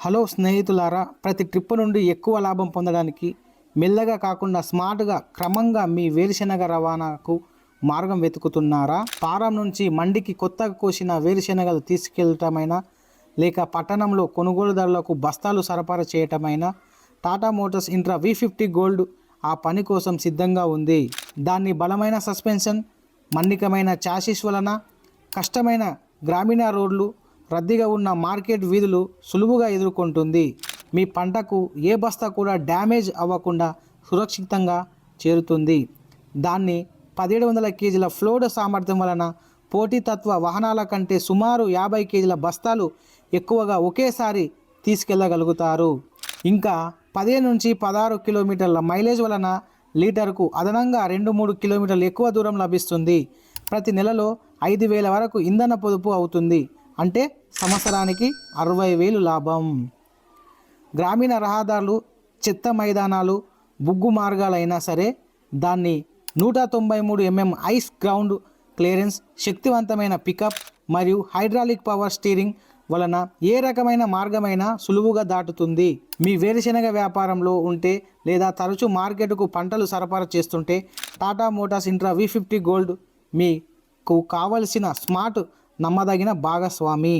Hello స్నేహితులారా, ప్రతి trip నుండి ఎక్కువ లాభం పొందడానికి మెల్లగా కాకుండా స్మార్ట్గా క్రమంగా మీ వేరుశెనగ రవాణాకు మార్గం వెతుకుతున్నారా? ఫారం నుంచి మండికి కొత్తగా కోసిన వేరుశెనగలు తీసుకెళ్ళటమైనా, లేక పట్టణంలో కొనుగోలుదారులకు బస్తాలు సరఫరా చేయటమైనా, Tata Motors Intra V50 gold ఆ పని కోసం సిద్ధంగా ఉంది. దాన్ని బలమైన సస్పెన్షన్, మన్నికమైన చాసిస్ వలన కష్టమైన గ్రామీణ రోడ్లు, రద్దీగా ఉన్న మార్కెట్ వీధులు సులువుగా ఎదుర్కొంటుంది. మీ పంటకు ఏ బస్తా కూడా డ్యామేజ్ అవ్వకుండా సురక్షితంగా చేరుతుంది. దాన్ని 1700 కేజీల ఫ్లోడ్ సామర్థ్యం వలన పోటీతత్వ వాహనాల కంటే సుమారు 50 కేజీల బస్తాలు ఎక్కువగా ఒకేసారి తీసుకెళ్లగలుగుతారు. ఇంకా 15 నుంచి 16 కిలోమీటర్ల మైలేజ్ వలన లీటర్కు అదనంగా 2-3 కిలోమీటర్లు ఎక్కువ దూరం లభిస్తుంది. ప్రతి నెలలో 5,000 వరకు ఇంధన పొదుపు అవుతుంది. అంటే సంవత్సరానికి 60,000 లాభం. గ్రామీణ రహదారులు, చెత్త మైదానాలు, బుగ్గు మార్గాలైనా సరే దాన్ని 193 mm ఐస్ గ్రౌండ్ క్లియరెన్స్, శక్తివంతమైన పికప్ మరియు హైడ్రాలిక్ పవర్ స్టీరింగ్ వలన ఏ రకమైన మార్గమైనా సులువుగా దాటుతుంది. మీ వేరుశెనగ వ్యాపారంలో ఉంటే లేదా తరచూ మార్కెట్కు పంటలు సరఫరా చేస్తుంటే Tata Motors Intra V50 gold మీకు కావలసిన స్మార్ట్, నమ్మదగిన భాగస్వామి.